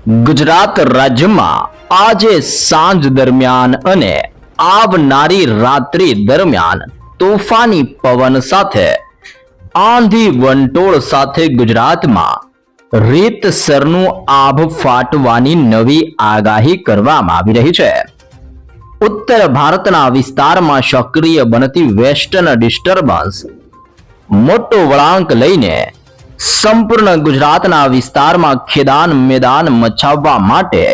ગુજરાત રાજ્યમાં આજે સાંજ દરમિયાન અને આવનારી રાત્રિ દરમિયાન તોફાની પવન સાથે આંધી વંટોળ સાથે ગુજરાતમાં રીતસરનું આભ ફાટવાની નવી આગાહી કરવામાં આવી રહી છે. ઉત્તર ભારતના વિસ્તારમાં સક્રિય બનતી વેસ્ટર્ન ડિસ્ટર્બન્સ મોટો વળાંક લઈને સંપૂર્ણ ગુજરાતના વિસ્તારમાં ખેદાન મેદાન મચાવવા માટે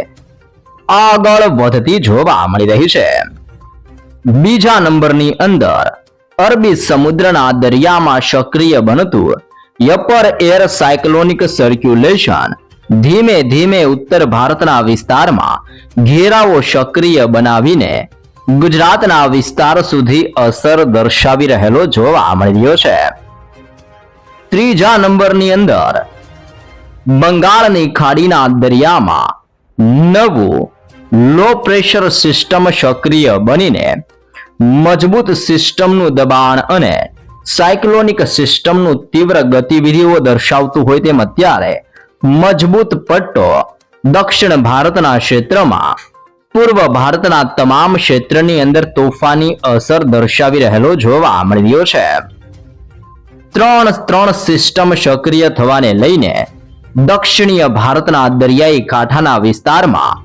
આગળ વધતી જોવા મળી રહી છે. બીજા નંબરની અંદર અરબી સમુદ્રના દરિયામાં સક્રિય બનતું અપર એર સાયક્લોનિક સર્ક્યુલેશન ધીમે ધીમે ઉત્તર ભારતના વિસ્તારમાં ઘેરાવો સક્રિય બનાવીને ગુજરાતના વિસ્તાર સુધી અસર દર્શાવી રહેલો જોવા મળી રહ્યો છે. ત્રીજા નંબરની અંદર બંગાળની ખાડીના દરિયામાં નવું લો પ્રેશર સિસ્ટમ સક્રિય બનીને મજબૂત સિસ્ટમનું દબાણ અને સાયક્લોનિક સિસ્ટમનું તીવ્ર ગતિવિધિઓ દર્શાવતું હોય તેમ અત્યારે મજબૂત પટ્ટો દક્ષિણ ભારતના ક્ષેત્રમાં પૂર્વ ભારતના તમામ ક્ષેત્રની અંદર તોફાની અસર દર્શાવી રહેલો જોવા મળી રહ્યો છે. ત્રણ સિસ્ટમ સક્રિય થવાને લઈને દક્ષિણીય ભારતના દરિયાઈ કાંઠાના વિસ્તારમાં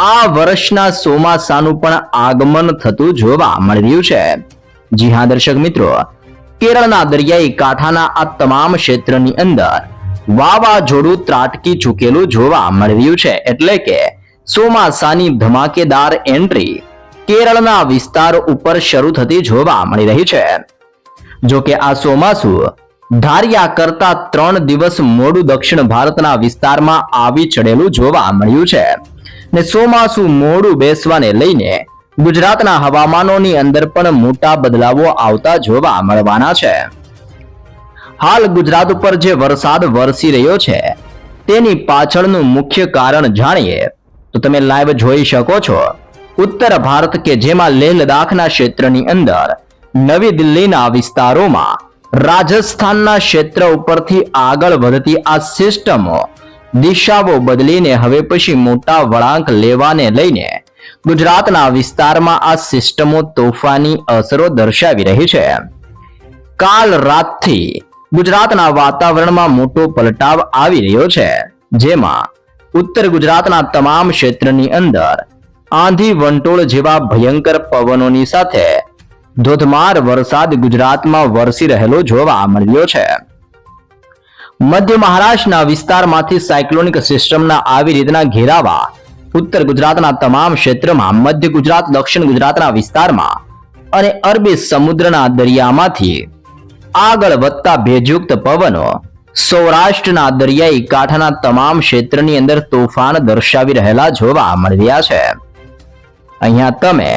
આ વર્ષના ચોમાસાનું પણ આગમન થતું જોવા મળી રહ્યું છે. જી હા દર્શક મિત્રો, કેરળના દરિયાઈ કાંઠાના આ તમામ ક્ષેત્રની અંદર વાવાઝોડું ત્રાટકી ચૂકેલું જોવા મળી રહ્યું છે. એટલે કે ચોમાસાની ધમાકેદાર એન્ટ્રી કેરળના વિસ્તાર ઉપર શરૂ થતી જોવા મળી રહી છે. જો કે આ ચોમાસું ધાર્યા કરતા 3 દિવસ મોડું દક્ષિણ ભારતના વિસ્તારમાં આવી ચડેલું જોવા મળ્યું છે ને ચોમાસું મોડું બેસવાને લઈને ગુજરાતના હવામાનોની અંદર પણ મોટા બદલાવો આવતા જોવા મળવાના છે. હાલ ગુજરાત ઉપર જે વરસાદ વરસી રહ્યો છે તેની પાછળનું મુખ્ય કારણ જાણીએ તો તમે લાઈવ જોઈ શકો છો. ઉત્તર ભારત કે જેમાં લેહ લદ્દાખના ક્ષેત્રની અંદર નવી દિલ્હીના વિસ્તારોમાં રાજસ્થાનના ક્ષેત્ર ઉપરથી આગળ વધતી આ સિસ્ટમો દિશાઓ બદલીને હવે પછી મોટા વળાંક લેવાને લઈને ગુજરાતના વિસ્તારમાં આ સિસ્ટમો તોફાની અસરો દર્શાવી રહી છે. કાલ રાતથી ગુજરાતના વાતાવરણમાં મોટો પલટાવ આવી રહ્યો છે, જેમાં ઉત્તર ગુજરાતના તમામ ક્ષેત્રની અંદર આંધી વંટોળ જેવા ભયંકર પવનોની સાથે ધોધમાર વરસાદ ગુજરાતમાં વરસી રહેલો જોવા મળ્યો છે. મધ્ય મહારાષ્ટ્રના વિસ્તારમાંથી સાયક્લોનિક સિસ્ટમના આવી રીતના ઘેરાવા ઉત્તર ગુજરાતના તમામ ક્ષેત્રમાં, મધ્ય ગુજરાત દક્ષિણ ગુજરાતના વિસ્તારમાં અને અરબી સમુદ્રના દરિયામાંથી આગળ વધતા ભેજયુક્ત પવનો સૌરાષ્ટ્રના દરિયાઈ કાંઠાના તમામ ક્ષેત્રની અંદર તોફાન દર્શાવી રહેલા જોવા મળી રહ્યા છે. અહીંયા તમે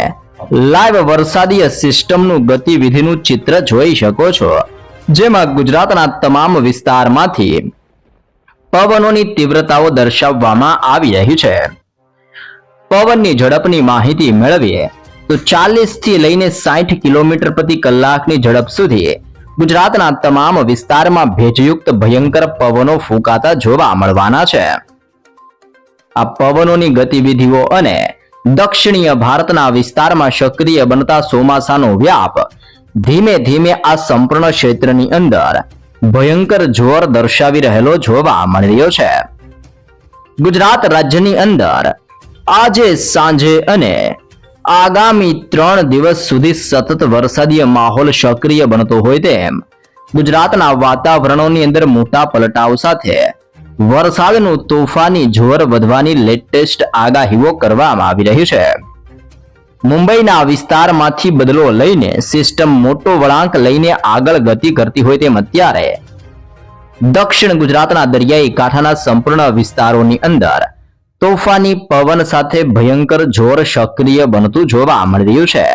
લાઈવ વરસાદીય સિસ્ટમનું ગતિવિધિનું ચિત્ર જોઈ શકો છો, જેમાં ગુજરાતના તમામ વિસ્તારમાંથી પવનોની તીવ્રતાઓ દર્શાવવામાં આવી રહી છે. પવનની ઝડપની માહિતી મેળવીએ તો 40 થી લઈને 60 કિલોમીટર પ્રતિ કલાકની ઝડપ સુધી ગુજરાતના તમામ વિસ્તારમાં ભેજયુક્ત ભયંકર પવનો ફૂંકાતા જોવા મળવાના છે. આ પવનોની ગતિવિધિઓ અને દક્ષિણીય ભારતના વિસ્તારમાં સક્રિય બનતા ચોમાસાનો વ્યાપ ધીમે ધીમે આ સંપૂર્ણ ક્ષેત્રની અંદર ભયંકર જોર દર્શાવી રહેલો જોવા મળી રહ્યો છે. ગુજરાત રાજ્યની અંદર આજે સાંજે અને આગામી 3 દિવસ સુધી સતત વરસાદીય માહોલ સક્રિય બનતો હોય તેમ ગુજરાતના વાતાવરણોની અંદર મોટા પલટાવ સાથે વરસાદનું તોફાની જોર વધવાની લેટેસ્ટ આગાહીઓ કરવામાં આવી રહી છે. મુંબઈના વિસ્તારમાંથી બદલો લઈને સિસ્ટમ મોટો વળાંક લઈને આગળ ગતિ કરતી હોય તેમ અત્યારે દક્ષિણ ગુજરાતના દરિયાઈ કાંઠાના સંપૂર્ણ વિસ્તારોની અંદર તોફાની પવન સાથે ભયંકર જોર સક્રિય બનતું જોવા મળી રહ્યું છે.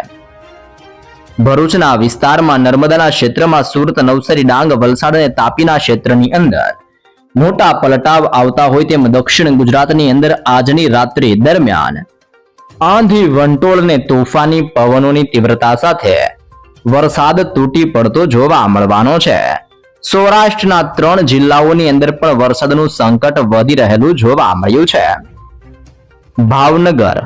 ભરૂચના વિસ્તારમાં, નર્મદાના ક્ષેત્રમાં, સુરત, નવસારી, ડાંગ, વલસાડ અને તાપીના ક્ષેત્રની અંદર મોટા પલટાવ આવતા હોય તેમ દક્ષિણ ગુજરાતની અંદર આજની રાત્રિ દરમિયાન આંધી વંટોળને તોફાની પવનોની તીવ્રતા સાથે વરસાદ તૂટી પડતો જોવા મળવાનો છે. સૌરાષ્ટ્રના 3 જિલ્લાઓની અંદર પણ વરસાદનું સંકટ વધી રહેલું જોવા મળ્યું છે. ભાવનગર,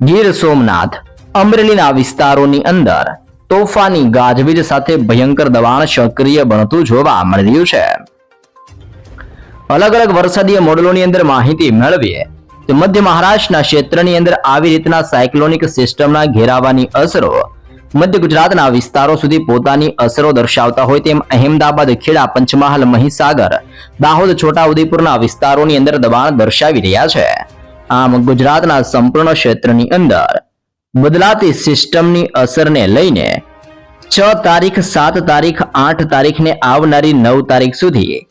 ગીર સોમનાથ, અમરેલીના વિસ્તારોની અંદર તોફાની ગાજવીજ સાથે ભયંકર દબાણ સક્રિય બનતું જોવા મળી રહ્યું છે. અલગ અલગ વરસાદીય મોડેલોની અંદર માહિતી મેળવીએ તો મધ્ય મહારાષ્ટ્રના ક્ષેત્રની અંદર આવી રીતના સાયક્લોનિક સિસ્ટમના ઘેરાવાની અસરો મધ્ય ગુજરાતના વિસ્તારો સુધી પોતાની અસરો દર્શાવતા હોય તેમ અહેમદાબાદ, ખેડા, પંચમહાલ, મહીસાગર, દાહોદ, છોટાઉદેપુરના વિસ્તારોની અંદર દબાણ દર્શાવી રહ્યા છે. આમ ગુજરાતના સંપૂર્ણ ક્ષેત્રની અંદર બદલાતી સિસ્ટમની અસરને લઈને 6 તારીખ, 7 તારીખ, 8 તારીખને આવનારી 9 તારીખ સુધી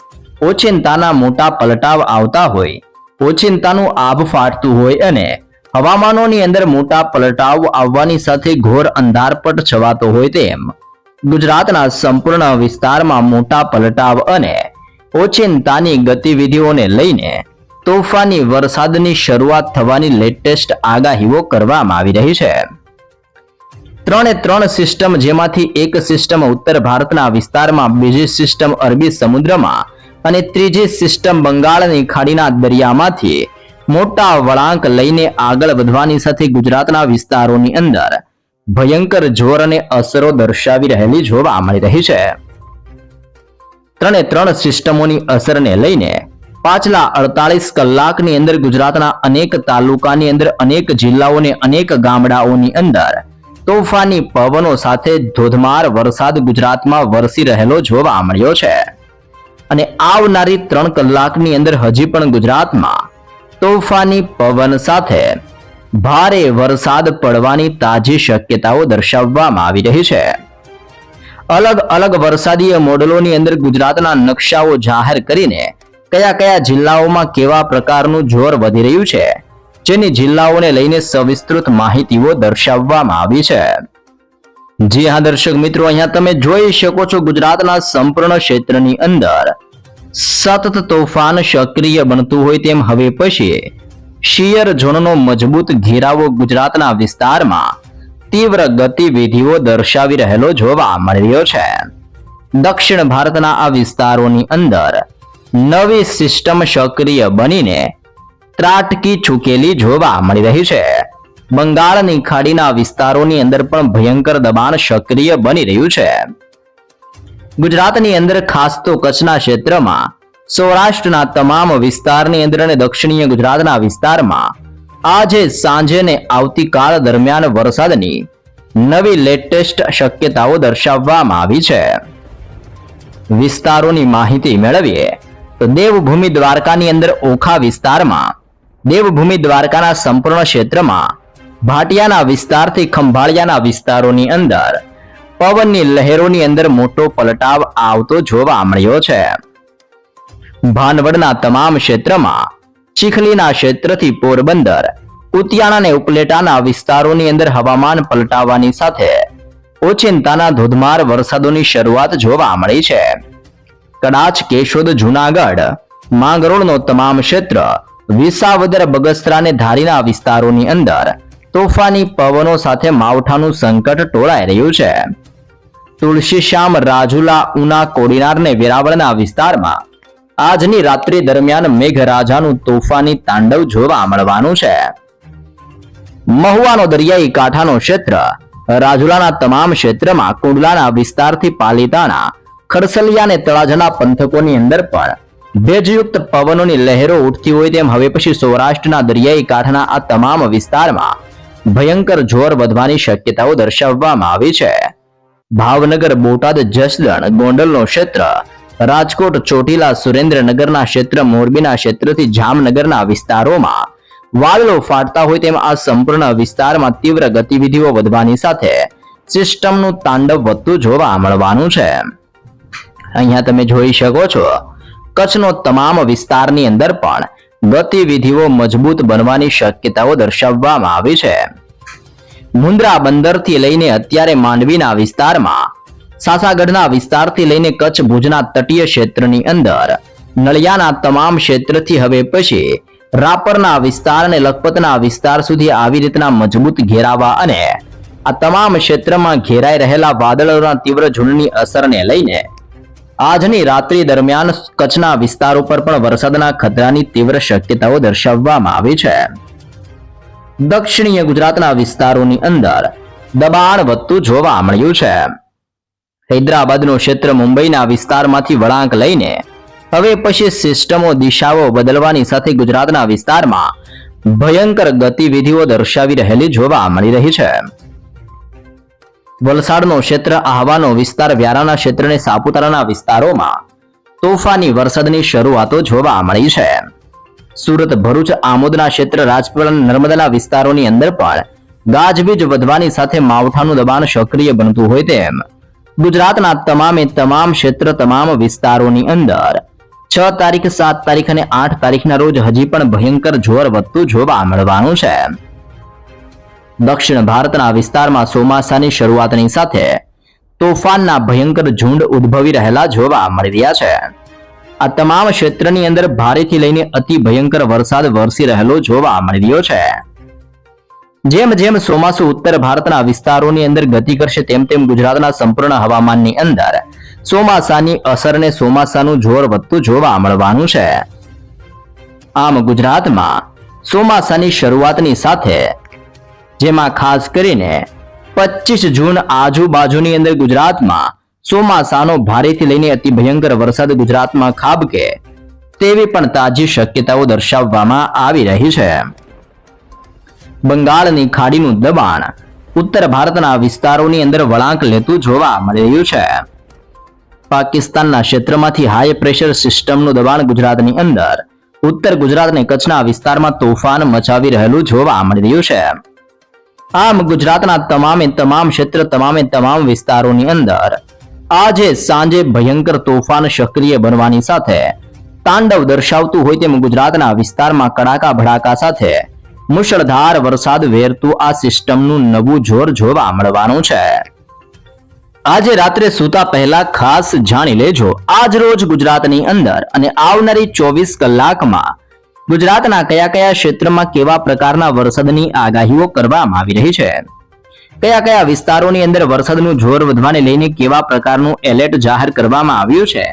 ઓચિંતાના મોટા પલટાવ આવતા હોય, ઓચિંતાનું આભ ફાટતું હોય અને હવામાનોની અંદર મોટા પલટાવ આવવાની સાથે ઘોર અંધારપટ છવાતો હોય તેમ ગુજરાતના સંપૂર્ણ વિસ્તારમાં મોટા પલટાવ અને ઓચિંતાની ગતિવિધિઓને લઈને તોફાની વરસાદની શરૂઆત થવાની લેટેસ્ટ આગાહીઓ કરવામાં આવી રહી છે. 3 સિસ્ટમ, જેમાંથી એક સિસ્ટમ ઉત્તર ભારતના વિસ્તારમાં, બીજી સિસ્ટમ અરબી સમુદ્રમાં અને ત્રીજી સિસ્ટમ બંગાળની ખાડીના દરિયામાંથી મોટા વળાંક લઈને આગળ વધવાની સાથે ગુજરાતના વિસ્તારોની અંદર ભયંકર જોર અને અસરો દર્શાવી રહેલી જોવા મળી રહી છે. 3 સિસ્ટમોની અસરને લઈને પાછલા 48 કલાકની અંદર ગુજરાતના અનેક તાલુકાની અંદર, અનેક જિલ્લાઓને, અનેક ગામડાઓની અંદર તોફાની પવનો સાથે ધોધમાર વરસાદ ગુજરાતમાં વરસી રહેલો જોવા મળ્યો છે. અને આવનારી 3 કલાકની અંદર હજી પણ ગુજરાતમાં તોફાની પવન સાથે ભારે વરસાદ પડવાની તાજી શક્યતાઓ દર્શાવવામાં આવી રહી છે. અલગ અલગ વરસાદીય મોડેલોની અંદર ગુજરાતના નકશાઓ જાહેર કરીને કયા જિલ્લાઓમાં કેવા પ્રકારનું જોર વધી રહ્યું છે, જેની જિલ્લાઓને લઈને સવિસ્તૃત માહિતીઓ દર્શાવવામાં આવી છે. જી હા દર્શક મિત્રો, અહીંયા તમે જોઈ શકો છો ગુજરાતના સંપૂર્ણ ક્ષેત્રની અંદર સતત તોફાન સક્રિય બનતું હોય તેમ હવે પછી શિયર ઝોનનો મજબૂત ઘેરાવો ગુજરાતના વિસ્તારમાં તીવ્ર ગતિવિધિઓ દર્શાવી રહેલો જોવા મળી રહ્યો છે. દક્ષિણ ભારતના આ વિસ્તારોની અંદર નવી સિસ્ટમ સક્રિય બનીને ત્રાટકી ચૂકેલી જોવા મળી રહી છે. બંગાળની ખાડીના વિસ્તારોની અંદર પણ ભયંકર દબાણ સક્રિય બની રહ્યું છે. ગુજરાતની અંદર ખાસ તો કચ્છના ક્ષેત્રમાં, સૌરાષ્ટ્રના તમામ વિસ્તારની અંદર અને દક્ષિણીય ગુજરાતના વિસ્તારમાં આજે સાંજે ને આવતીકાલ દરમિયાન વરસાદની નવી લેટેસ્ટ શક્યતાઓ દર્શાવવામાં આવી છે. વિસ્તારોની માહિતી મેળવીએ તો દેવભૂમિ દ્વારકાની અંદર ઓખા વિસ્તારમાં, દેવભૂમિ દ્વારકાના સંપૂર્ણ ક્ષેત્રમાં, ભાટિયાના વિસ્તારથી ખંભાળિયાના વિસ્તારોની અંદર પવનની લહેરોની અંદર મોટો પલટાવ આવતો જોવા મળ્યો છે. ભાનવડના તમામ ક્ષેત્રમાં, ચીખલીના ક્ષેત્રથી પોરબંદર, કુતિયાણા અને ઉપલેટાના વિસ્તારોની અંદર હવામાન પલટાવાની સાથે ઓચિંતાના ધોધમાર વરસાદોની શરૂઆત જોવા મળી છે. કડાચ, કેશોદ, જૂનાગઢ, માંગરોળનો તમામ ક્ષેત્ર, વિસાવદર, બગસરા અને ધારીના વિસ્તારોની અંદર તોફાની પવનો સાથે માવઠાનું સંકટ ટોળાઈ રહ્યું છે. તુલસીશ્યામ, રાજુલા, ઉના, કોડીનાર અને વેરાવળના વિસ્તારમાં આજની રાત્રિ દરમિયાન મેઘરાજાનું તોફાની તાંડવ જોવા મળવાનું છે. મહુવાનો દરિયાઈ કાંઠાનો ક્ષેત્ર, રાજુલાના તમામ ક્ષેત્રમાં, કુંડલાના વિસ્તારથી પાલીતાણા, ખરસલિયા અને તળાજાના પંથકોની અંદર પણ ભેજયુક્ત પવનોની લહેરો ઉઠતી હોય તેમ હવે પછી સૌરાષ્ટ્રના દરિયાઈ કાંઠાના આ તમામ વિસ્તારમાં ભયંકર જોર વધવાની શક્યતાઓ દર્શાવવામાં આવી છે. ભાવનગર, બોટાદ, જસદણ, ગોંડલનો ક્ષેત્ર, રાજકોટ, ચોટીલા, સુરેન્દ્રનગરના ક્ષેત્ર, મોરબીના ક્ષેત્રથી જામનગરના વિસ્તારોમાં વાદળો ફાટતા હોય તેમ આ સંપૂર્ણ વિસ્તારમાં તીવ્ર ગતિવિધિઓ વધવાની સાથે સિસ્ટમનું તાંડવ વધતું જોવા મળવાનું છે. અહીંયા તમે જોઈ શકો છો કચ્છનો તમામ વિસ્તારની અંદર પણ ગતિવિધિઓ મજબૂત બનવાની શક્યતાઓ દર્શાવવામાં આવી છે. મુન્દ્રા બંદરથી લઈને અત્યારે માંડવીના વિસ્તારમાં, સાસાગઢના વિસ્તારથી લઈને કચ્છ ભુજના તટીય ક્ષેત્રની અંદર, નળિયાના તમામ ક્ષેત્રથી હવે પછી રાપરના વિસ્તાર અને લખપતના વિસ્તાર સુધી આવી રીતના મજબૂત ઘેરાવા અને આ તમામ ક્ષેત્રમાં ઘેરાઈ રહેલા વાદળોના તીવ્ર ઝુંડની અસરને લઈને આજની રાત્રિ દરમિયાન કચ્છના વિસ્તારો પર પણ વરસાદના ખતરાની તીવ્ર શક્યતાઓ દર્શાવવામાં આવી છે. દક્ષિણીય ગુજરાતના વિસ્તારોની અંદર દબાણ વધતું જોવા મળ્યું છે. હૈદરાબાદનું ક્ષેત્ર મુંબઈના વિસ્તારમાંથી વળાંક લઈને હવે પછી સિસ્ટમો દિશાઓ બદલવાની સાથે ગુજરાતના વિસ્તારમાં ભયંકર ગતિવિધિઓ દર્શાવી રહેલી જોવા મળી રહી છે. વલસાડનો ક્ષેત્ર, આહવાનો વિસ્તાર, વ્યારાના ક્ષેત્ર અને સાપુતારાના વિસ્તારોમાં તોફાની વરસાદની શરૂઆતો જોવા મળી છે. સુરત, ભરૂચ, આમોદના ક્ષેત્ર, રાજપીપળા, નર્મદાના વિસ્તારોની અંદર પણ ગાજવીજ વધવાની સાથે માવઠાનું દબાણ સક્રિય બનતું હોય તેમ ગુજરાતના તમામે તમામ ક્ષેત્ર, તમામ વિસ્તારોની અંદર 6 તારીખ, 7 તારીખ અને 8 તારીખના રોજ હજી પણ ભયંકર જોર વધતું જોવા મળવાનું છે. દક્ષિણ ભારતના વિસ્તારમાં ચોમાસાની શરૂઆતની સાથે તોફાનના ભયંકર ઝુંડ ઉદ્ભવી રહેલા જોવા મળી રહ્યા છે. આ તમામ ક્ષેત્રની અંદર ભારેથી લઈને અતિ ભયંકર વરસાદ વરસી રહેલો જોવા મળી રહ્યો છે. જેમ જેમ ચોમાસું ઉત્તર ભારતના વિસ્તારોની અંદર ગતિ કરશે તેમ તેમ ગુજરાતના સંપૂર્ણ હવામાનની અંદર ચોમાસાની અસરને ચોમાસાનું જોર વધતું જોવા મળવાનું છે. આમ ગુજરાતમાં ચોમાસાની શરૂઆતની સાથે, જેમાં ખાસ કરીને 25 જૂન આજુબાજુની અંદર ગુજરાતમાં ચોમાસાનો ભારેથી લઈને અતિ ભયંકર વરસાદ ગુજરાતમાં ખાબકે તેવી પણ તાજી શક્યતાઓ દર્શાવવામાં આવી રહી છે. બંગાળની ખાડીનું દબાણ ઉત્તર ભારતના વિસ્તારોની અંદર વળાંક લેતું જોવા મળી રહ્યું છે. પાકિસ્તાનના ક્ષેત્રમાંથી હાઈ પ્રેશર સિસ્ટમનું દબાણ ગુજરાતની અંદર ઉત્તર ગુજરાત અને કચ્છના વિસ્તારમાં તોફાન મચાવી રહેલું જોવા મળી રહ્યું છે. આમ ગુજરાતના તમામે તમામ ક્ષેત્ર, તમામે તમામ વિસ્તારોની અંદર આજે સાંજે ભયંકર તોફાન સક્રિય બનવાની સાથે તાંડવ દર્શાવતું હોય તેમ ગુજરાતના વિસ્તારમાં કડાકા ભડાકા સાથે મુશળધાર વરસાદ વેરતું આ સિસ્ટમનું નવું જોર જોવા મળવાનું છે. આજે રાત્રે સૂતા પહેલા ખાસ જાણી લેજો આજ રોજ ગુજરાતની અંદર અને આવનારી 24 કલાકમાં ગુજરાતના કયા કયા ક્ષેત્રમાં કેવા પ્રકારના વરસાદની આગાહીઓ કરવામાં આવી રહી છે, કયા કયા વિસ્તારોની અંદર વરસાદનું જોર વધવાને લઈને કેવા પ્રકારનું એલર્ટ જાહેર કરવામાં આવ્યું છે,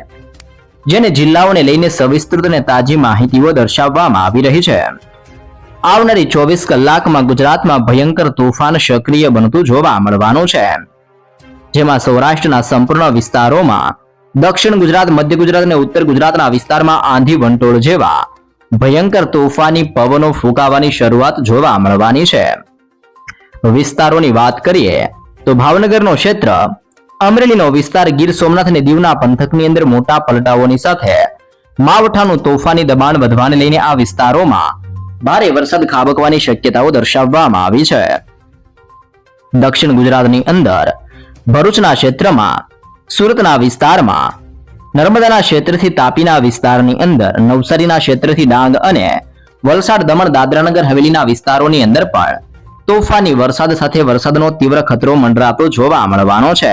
જેને જિલ્લાઓને લઈને સવિસ્તૃત અને તાજી માહિતીઓ દર્શાવવામાં આવી રહી છે. આવનારી 24 કલાકમાં ગુજરાતમાં ભયંકર તોફાન સક્રિય બનતું જોવા મળવાનું છે, જેમાં સૌરાષ્ટ્રના સંપૂર્ણ વિસ્તારોમાં, દક્ષિણ ગુજરાત, મધ્ય ગુજરાત અને ઉત્તર ગુજરાતના વિસ્તારમાં આંધી વંટોળ જેવા ભયંકર તોફાની પવનો ફૂંકાવાની શરૂઆત જોવા મળવાની છે. વિસ્તારોની વાત કરીએ તો ભાવનગરનો ક્ષેત્ર, અમરેલીનો વિસ્તાર, ગીર સોમનાથ અને દીવના પંથકની અંદર મોટા પલટાઓની સાથે માવઠાનું તોફાની દબાણ વધવાને લઈને આ વિસ્તારોમાં ભારે વરસાદ ખાબકવાની શક્યતાઓ દર્શાવવામાં આવી છે. દક્ષિણ ગુજરાતની અંદર ભરૂચના ક્ષેત્રમાં, સુરતના વિસ્તારમાં, નર્મદાના ક્ષેત્રથી તાપીના વિસ્તારની અંદર, નવસારીના ક્ષેત્રથી ડાંગ અને વલસાડ, દમણ, દાદરાનગર હવેલીના વિસ્તારોની અંદર પણ તોફાની વરસાદ સાથે વરસાદનો તીવ્ર ખતરો મંડરાતો જોવા મળવાનો છે.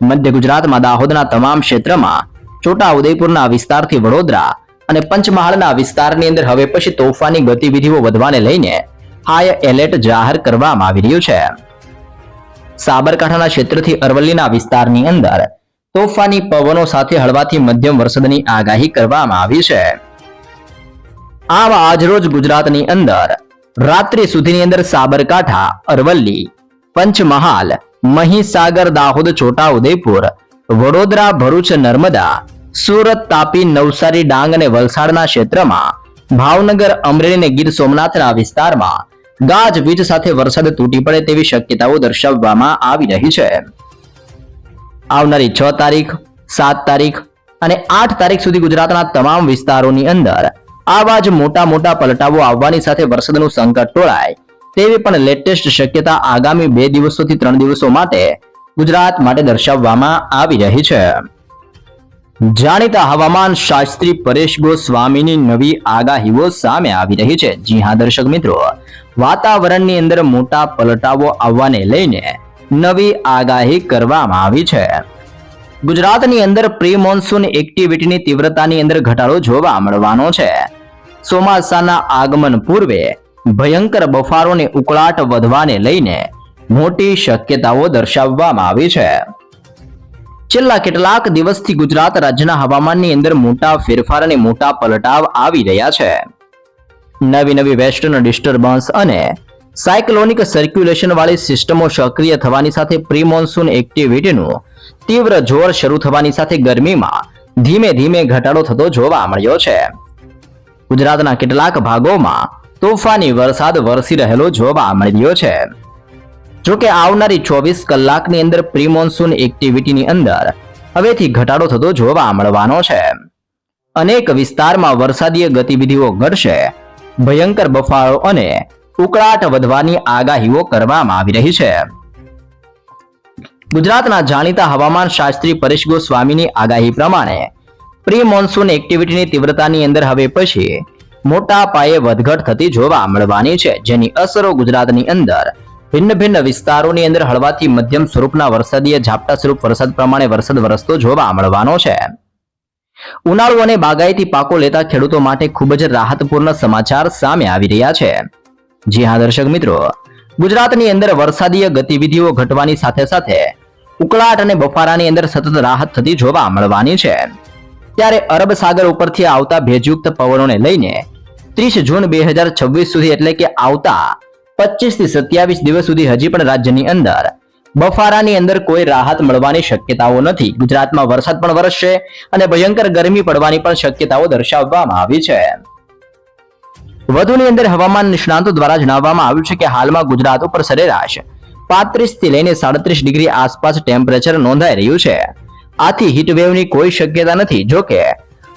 મધ્ય ગુજરાતમાં દાહોદના તમામ ક્ષેત્રમાં, છોટા ઉદેપુરના વિસ્તારથી વડોદરા અને પંચમહાલના વિસ્તારની અંદર હવે પછી તોફાની ગતિવિધિઓ વધવાને લઈને હાઈ એલર્ટ જાહેર કરવામાં આવી રહ્યું છે. સાબરકાંઠાના ક્ષેત્રથી અરવલ્લીના વિસ્તારની અંદર તોફાની પવનો સાથે હળવાથી મધ્યમ વરસાદની આગાહી કરવામાં આવી છે. આમ આજરોજ ગુજરાતની અંદર રાત્રિ સુધીની અંદર સાબરકાંઠા, અરવલ્લી, પંચમહાલ, મહીસાગર, દાહોદ, છોટા ઉદેપુર, વડોદરા, ભરૂચ, નર્મદા, સુરત, તાપી, નવસારી, ડાંગ અને વલસાડના ક્ષેત્રમાં, ભાવનગર, અમરેલી અને ગીર સોમનાથના વિસ્તારમાં ગાજવીજ સાથે વરસાદ તૂટી પડે તેવી શક્યતાઓ દર્શાવવામાં આવી રહી છે. આવનારી 6 તારીખ, 7 તારીખ અને 8 તારીખ સુધી ગુજરાતના તમામ વિસ્તારોની અંદર આવા જ મોટા મોટા પલટાઓ આવવાની સાથે વરસાદનું સંકટ ટોળાય તેવી પણ લેટેસ્ટ શક્યતા આગામી 2 દિવસોથી 3 દિવસો માટે ગુજરાત માટે દર્શાવવામાં આવી રહી છે. જાણીતા હવામાન શાસ્ત્રી પરેશ ગોસ્વામીની નવી આગાહીઓ સામે આવી રહી છે. જી હા દર્શક મિત્રો, વાતાવરણની અંદર મોટા પલટાઓ આવવાને લઈને નવી આગાહી કરવામાં આવી છે. ગુજરાતની અંદર પ્રી મોન્સૂન એક્ટિવિટીની તીવ્રતાની અંદર ઘટાડો જોવા મળવાનો છે. ચોમાસાના આગમન પૂર્વે ભયંકર બફારો અને ઉકળાટ વધવાને લઈને મોટી શક્યતાઓ દર્શાવવામાં આવી છે. છેલ્લા કેટલાક દિવસથી ગુજરાત રાજ્યના હવામાનની અંદર મોટા ફેરફાર અને મોટા પલટાવ આવી રહ્યા છે. નવી વેસ્ટર્ન ડિસ્ટર્બન્સ અને સાયક્લોનિક સર્ક્યુલેશન વાળી સિસ્ટમો સક્રિય થવાની સાથે પ્રી મોન્સૂન એક્ટિવિટીનું તીવ્ર જોર શરૂ થવાની સાથે ગરમીમાં ધીમે ધીમે ઘટાડો થતો જોવા મળ્યો છે. ગુજરાતના કેટલાક ભાગોમાં તોફાની વરસાદ વરસી રહેલો જોવા મળી રહ્યો છે. જોકે આવનારી 24 કલાકની અંદર પ્રી મોન્સૂન એક્ટિવિટીની અંદર હવેથી ઘટાડો થતો જોવા મળવાનો છે. અનેક વિસ્તારમાં વરસાદીય ગતિવિધિઓ ઘટશે, ભયંકર બફારો અને ઉકળાટ વધવાની આગાહીઓ કરવામાં આવી રહી છે. ગુજરાતના જાણીતા હવામાન શાસ્ત્રી પરેશ ગોસ્વામીની આગાહી પ્રમાણે પ્રી મોન્સૂન એક્ટિવિટીની તીવ્રતાની અંદર હવે પછી મોટા પાયે વધઘટ થતી જોવા મળવાની છે, જેની અસરો ગુજરાતની અંદર ભિન્ન વિસ્તારોની અંદર હળવાથી મધ્યમ સ્વરૂપના વરસાદીય ઝાપટા સ્વરૂપ વરસાદ પ્રમાણે વરસાદ વરસતો જોવા મળવાનો છે. ઉનાળુ અને બાગાયતી પાકો લેતા ખેડૂતો માટે ખૂબ જ રાહતપૂર્ણ સમાચાર સામે આવી રહ્યા છે. જી હા દર્શક મિત્રો, ગુજરાતની અંદર વરસાદીય ગતિવિધિઓ ઘટવાની સાથે સાથે ઉકળાટ અને બફારાની અંદર સતત રાહત થતી જોવા મળવાની છે. ત્યારે અરબ સાગર ઉપરથી આવતા ભેજયુક્ત પવનોને લઈને 30 જૂન 2026 સુધી એટલે કે આવતા 25 થી 27 દિવસ સુધી હજી પણ રાજ્યની અંદર બફારાની અંદર કોઈ રાહત મળવાની શક્યતાઓ નથી. ગુજરાતમાં વરસાદ પણ વરસશે અને ભયંકર ગરમી પડવાની પણ શક્યતાઓ દર્શાવવામાં આવી છે. વધુની અંદર હવામાન નિષ્ણાતો દ્વારા જણાવવામાં આવ્યું છે કે હાલમાં ગુજરાત ઉપર સરેરાશ 35 થી લઈને 37 ડિગ્રી આસપાસ ટેમ્પરેચર નોંધાઈ રહ્યું છે. આથી હીટવેવની કોઈ શક્યતા નથી. જોકે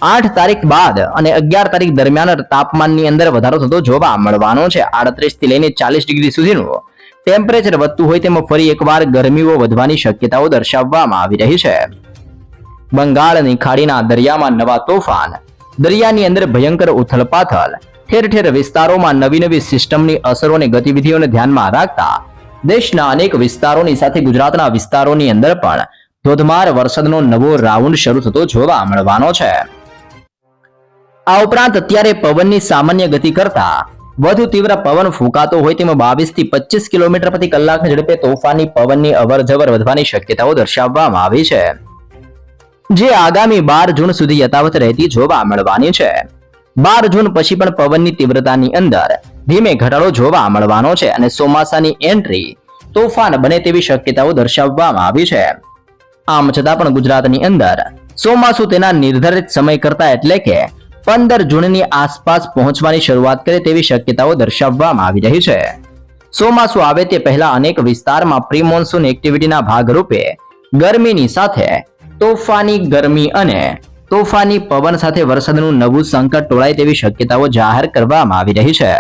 8 તારીખ બાદ અને 11 તારીખ દરમિયાન તાપમાનની અંદર વધારો થતો જોવા મળવાનો છે. 38 થી લઈને 40 ડિગ્રી સુધીનું ટેમ્પરેચર વધતું હોય તેમાં ફરી એકવાર ગરમીઓ વધવાની શક્યતાઓ દર્શાવવામાં આવી રહી છે. બંગાળની ખાડીના દરિયામાં નવા તોફાન, દરિયાની અંદર ભયંકર ઉથલપાથલ, ઠેર ઠેર વિસ્તારોમાં નવી સિસ્ટમની અસરો અને ગતિવિધિઓને ધ્યાનમાં રાખતા દેશના અનેક વિસ્તારોની સાથે ગુજરાતના વિસ્તારોની અંદર પણ ધોધમાર વરસાદનો નવો રાઉન્ડ શરૂ થતો જોવા મળવાનો છે. આ ઉપરાંત અત્યારે પવનની સામાન્ય ગતિ કરતા વધુ તીવ્ર પવન ફૂંકાતો હોય તેમાં 22 થી 25 કિલોમીટર પ્રતિ કલાકની ઝડપે તોફાની પવનની અવરજવર વધવાની શક્યતાઓ દર્શાવવામાં આવી છે, જે આગામી 12 જૂન સુધી યથાવત રહેતી જોવા મળવાની છે. 12 જૂન પછી પણ પવનની તીવ્રતાની અંદર ધીમે ઘટાડો જોવા મળવાનો છે અને ચોમાસાની એન્ટ્રી તોફાન બને તેવી શક્યતાઓ દર્શાવવામાં આવી છે. આમ છતાં પણ ગુજરાતની અંદર ચોમાસું તેના નિર્ધારિત સમય કરતા એટલે કે 15 જૂનની આસપાસ પહોંચવાની શરૂઆત કરે તેવી શક્યતાઓ દર્શાવવામાં આવી રહી છે. ચોમાસું આવે તે પહેલા અનેક વિસ્તારમાં પ્રી મોન્સૂન એક્ટિવિટીના ભાગરૂપે ગરમીની સાથે તોફાની ગરમી અને તોફાની પવન સાથે વરસાદનું નવું સંકટ ટોળાય તેવી શક્યતાઓ જાહેર કરવામાં આવી રહી છે.